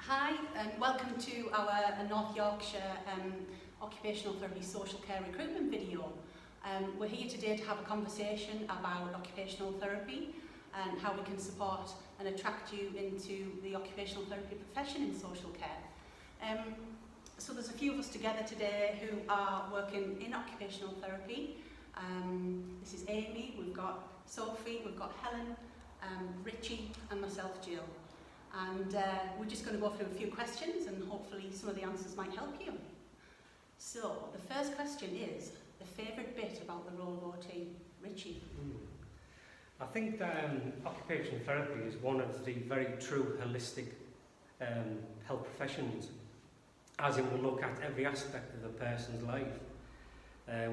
Hi and welcome to our North Yorkshire Occupational Therapy Social Care Recruitment video. We're here today to have a conversation about occupational therapy and how we can support and attract you into the occupational therapy profession in social care. So there's a few of us together today who are working in occupational therapy. This is Amy, we've got Sophie, we've got Helen, Richie and myself, Jill. And we're just going to go through a few questions and hopefully some of the answers might help you. So the first question is, the favourite bit about the role of OT? Richie? I think that occupational therapy is one of the very true holistic health professions, as in we look at every aspect of a person's life.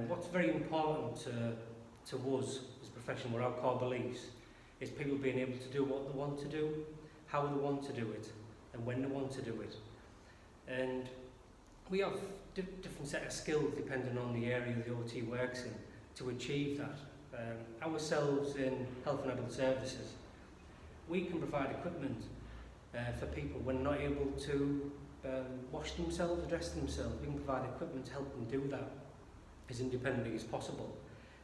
What's very important to us as a profession, with our core beliefs, is people being able to do what they want to do, how they want to do it, and when they want to do it. And we have different set of skills depending on the area the OT works in to achieve that. Ourselves in health and adult services, we can provide equipment for people when not able to wash themselves, dress themselves. We can provide equipment to help them do that as independently as possible.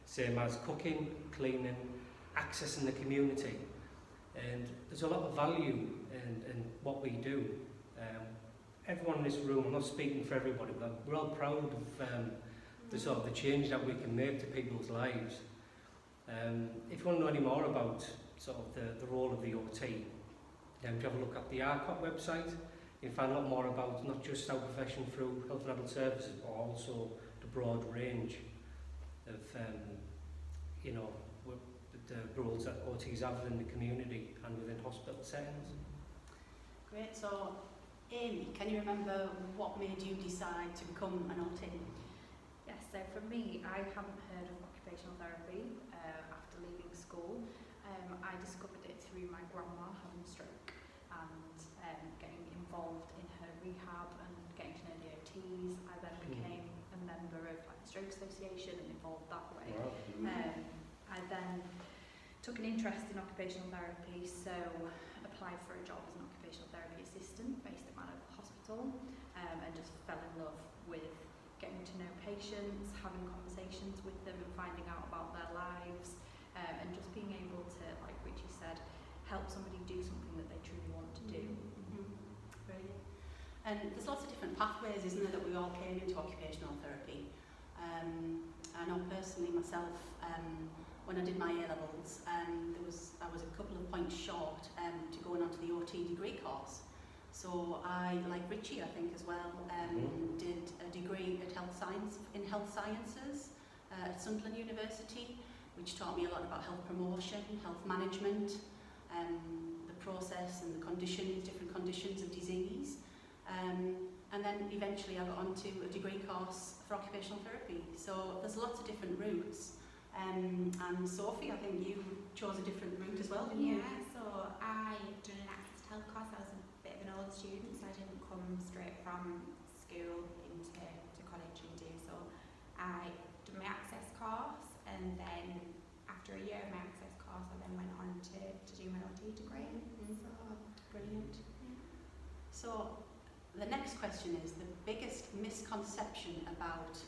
Same as cooking, cleaning, accessing the community. And there's a lot of value in what we do. Everyone in this room, I'm not speaking for everybody, but we're all proud of the sort of the change that we can make to people's lives. If you want to know any more about sort of the role of the OT, then if you have a look at the RCOT website, you can find a lot more about not just our profession through health and adult services, but also the broad range of the roles that OTs have in the community and within hospital settings. Great. So Amy, can you remember what made you decide to become an OT? Yes, so for me, I hadn't heard of occupational therapy after leaving school. I discovered it through my grandma having a stroke and getting involved in her rehab and getting to know the OTs. I then became a member of the Stroke Association and involved that way. Wow. I then took an interest in occupational therapy, so applied for a job as an occupational therapy assistant based at my local hospital, and just fell in love with getting to know patients, having conversations with them and finding out about their lives, and just being able to, like Richie said, help somebody do something that they truly want to do. Brilliant. And there's lots of different pathways, isn't there, that we all came into occupational therapy. I know personally myself, when I did my A-levels, I was a couple of points short to going on to the OT degree course. So I, like Richie I think as well, did a degree in health sciences at Sunderland University, which taught me a lot about health promotion, health management, the process and the conditions, different conditions of disease. And then eventually I got onto a degree course for occupational therapy. So there's lots of different routes. And Sophie, I think you chose a different route as well, didn't you? Yeah, so I done an access to health course. I was a bit of an old student, so I didn't come straight from school into college and do so. I did my access course, and then after a year of my access course, I then went on to do my OT degree. So Brilliant. yeah. So the next question is the biggest misconception about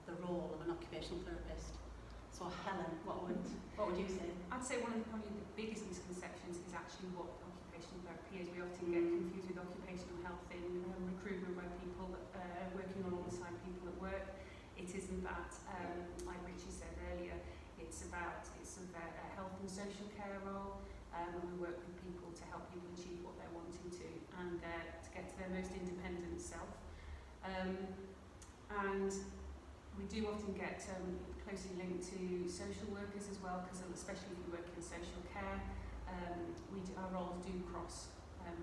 the role of an occupational therapist. So Helen, what would you say? I'd say one of probably the biggest misconceptions is actually what occupational therapy is. We often get confused with occupational health in recruitment, where people are working alongside people at work. It isn't that, like Richie said earlier, it's a health and social care role. We work with people to help people achieve what they're wanting to and to get to their most independent self. And we do often get closely linked to social workers as well, because especially if you work in social care, our roles do cross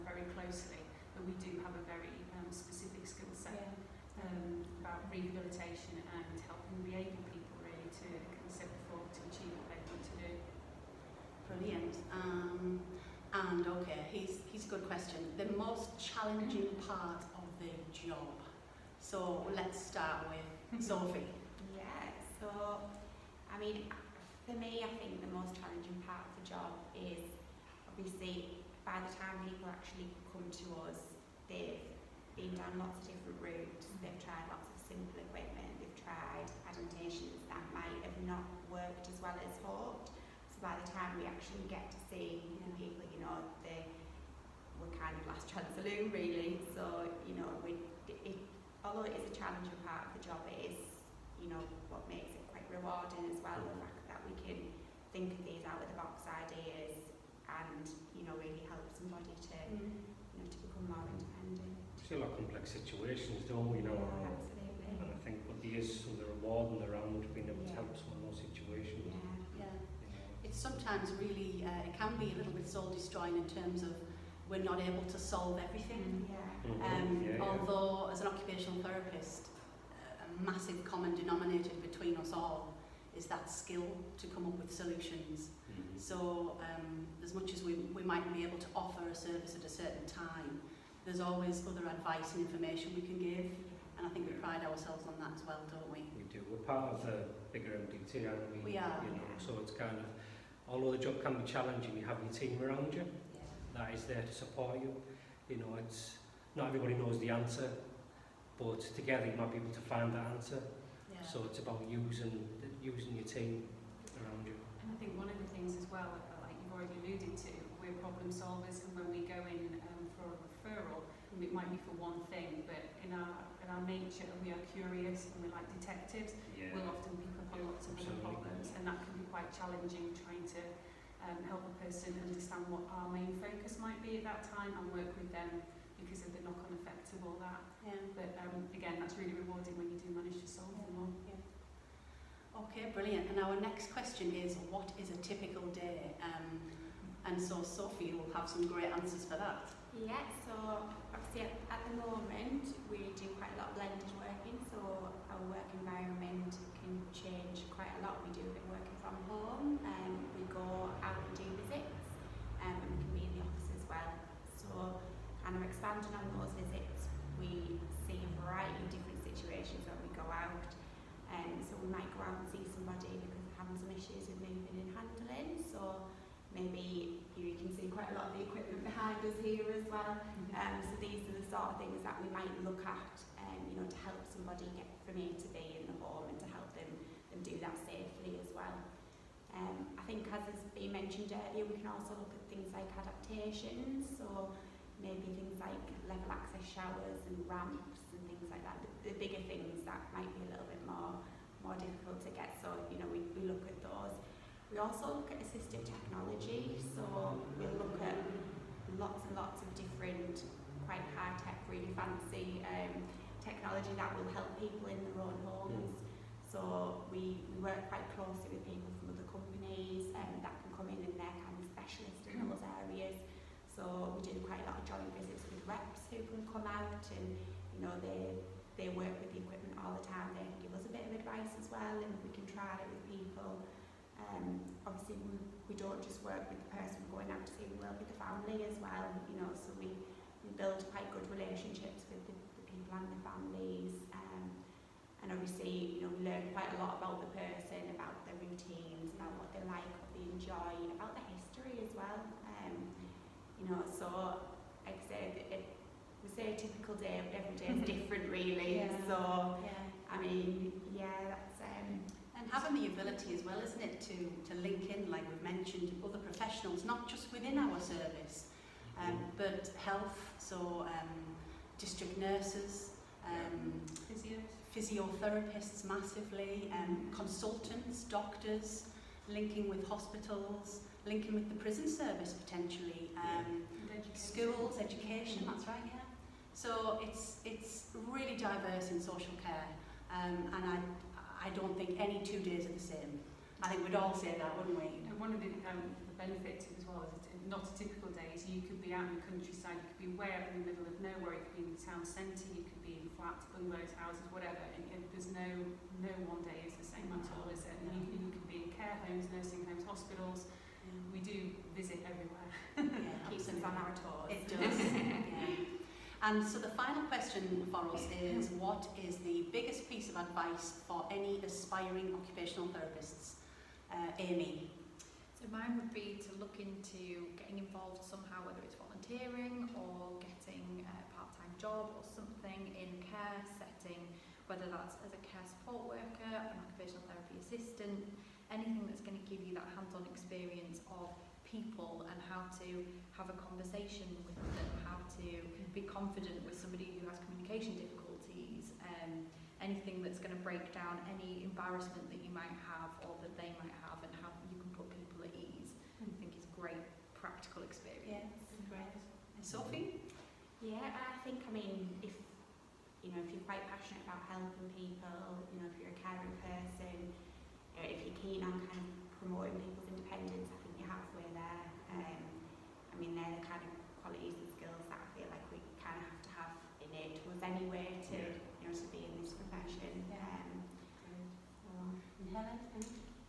very closely, but we do have a very specific skill set about rehabilitation and helping re-able people really to, like I said before, to achieve what they want to do. Brilliant. And okay, here's a good question. The most challenging part of the job. So let's start with Sophie. Yeah, so I mean, for me, I think the most challenging part of the job is obviously by the time people actually come to us, they've been down lots of different routes, they've tried lots of simple equipment, they've tried adaptations that might have not worked as well as hoped. So by the time we actually get to see people, you know, we're kind of last chance saloon really. So, you know, although it is a challenging part of the job, it is, you know, what makes it quite rewarding as well, the fact that we can think of these out of the box ideas and, you know, really help somebody to, you know, to become more independent. We see a lot of complex situations, don't we? You know, Yeah, absolutely. and I think what there is some of the reward and around being able to help someone in those situations. Yeah. You know. It's sometimes really, it can be a little bit soul destroying in terms of we're not able to solve everything. Although as an occupational therapist, a massive common denominator between us all is that skill to come up with solutions. So as much as we might be able to offer a service at a certain time, there's always other advice and information we can give, and I think we pride ourselves on that as well, don't we? We do. We're part of the bigger MDT, aren't we? We are. You know, so it's kind of, although the job can be challenging, you have your team around you that is there to support you. You know, it's not everybody knows the answer, but together you might be able to find that answer. Yeah. So it's about using your team around you. And I think one of the things as well, like you've already alluded to, we're problem solvers, and when we go in for a referral, it might be for one thing, but in our nature, we are curious and we're like detectives. We'll often pick up on lots of other problems, and that can be quite challenging, trying to help a person understand what our main focus might be at that time and work with them because of the knock-on effects of all that. Yeah. But again, that's really rewarding when you do manage to solve them all. Yeah. Okay, brilliant. And our next question is, what is a typical day? And so Sophie will have some great answers for that. Yeah, so obviously at the moment we do quite a lot of blended working, so our work environment can change quite a lot. We do a bit of working from home, we go out and do visits, and we can be in the office as well. So, and I'm expanding on those visits. We see a variety of different situations when we go out, so we might go out and see somebody because they're having some issues with moving and handling. So maybe you can see quite a lot of the equipment behind us here as well. So these are the sort of things that we might look at, you know, to help somebody get from A to B in the home and to help them do that safely as well. I think, as has been mentioned earlier, we can also look at things like adaptations, so maybe things like level access showers and ramps and things like that. The bigger things that might be a little bit more difficult to get, so you know, we look at those. We also look at assistive technology, so we'll look at lots and lots of different, quite high-tech, really fancy technology that will help people in their own homes. So we work quite closely with people from other companies that can come in and they're kind of specialists in those areas. So we do quite a lot of joint visits with reps who can come out, and you know, they work with the equipment all the time. They can give us a bit of advice as well, and we can trial it with people. Obviously we don't just work with the person going out to see, we work with the family as well, you know, so we build quite good relationships with the people and the families, and obviously, you know, we learn quite a lot about the person, about their routines, about what they like, what they enjoy, about the history as well. You know, so like I said, we say a typical day, but every day is different really. So I mean, that's and having the ability as well, isn't it, to link in, like we've mentioned, other professionals, not just within our service, but health, so district nurses, physiotherapists massively, consultants, doctors, linking with hospitals, linking with the prison service potentially, schools, education, that's right, yeah. So it's really diverse in social care, and I don't think any 2 days are the same. I think we'd all say that, wouldn't we? And one of the benefits as well is it's not a typical day, so you could be out in the countryside, you could be way out in the middle of nowhere, you could be in the town centre, you could be in flats, bungalows, houses, whatever, and there's no one day is the same at all, is it? And you could be in care homes, nursing homes, hospitals. We do visit everywhere. keeps us on our toes. It does. And so the final question for us is, what is the biggest piece of advice for any aspiring occupational therapists? Amy? So Mine would be to look into getting involved somehow, whether it's volunteering or getting a part-time job or something in care setting, whether that's as a care support worker, an occupational therapy assistant, anything that's going to give you that hands-on experience of people and how to have a conversation with them, how to be confident with somebody who has communication difficulties, anything that's going to break down any embarrassment that you might have or that they might have, and how you can put people at ease. I think is a great practical experience. Yes, great. And Sophie? Yeah, I think, I mean, if you're quite passionate about helping people, if you're a caring person, if you're keen on kind of promoting people's independence, I think you're halfway there. I mean, they're the kind of qualities and skills that I feel like we kind of have to have innate to us anyway to, to be in this profession. And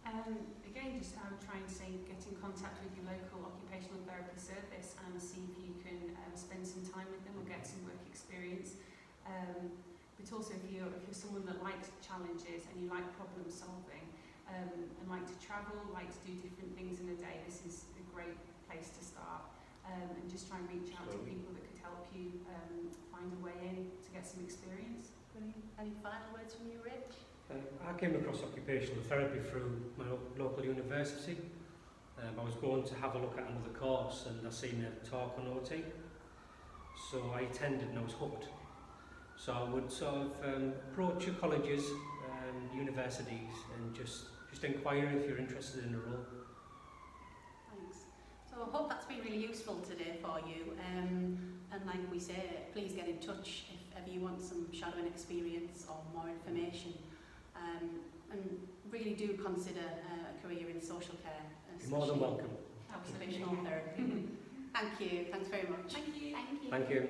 Helen? Again, just I would try and say get in contact with your local occupational therapy service and see if you can spend some time with them or get some work experience. But also if you're someone that likes challenges and you like problem solving and like to travel, like to do different things in a day, this is a great place to start. And just try and reach out to people that could help you find a way in to get some experience. Brilliant. Any final words from you, Rich? I came across occupational therapy through my local university. I was going to have a look at another course and I seen a talk on OT. So I attended and I was hooked. So I would sort of approach your colleges and universities and just inquire if you're interested in a role. Thanks. So I hope that's been really useful today for you. And like we say, please get in touch if ever you want some shadowing experience or more information. And really do consider a career in social care. You're more than welcome. Occupational therapy. Thank you. Thanks very much. Thank you. Thank you.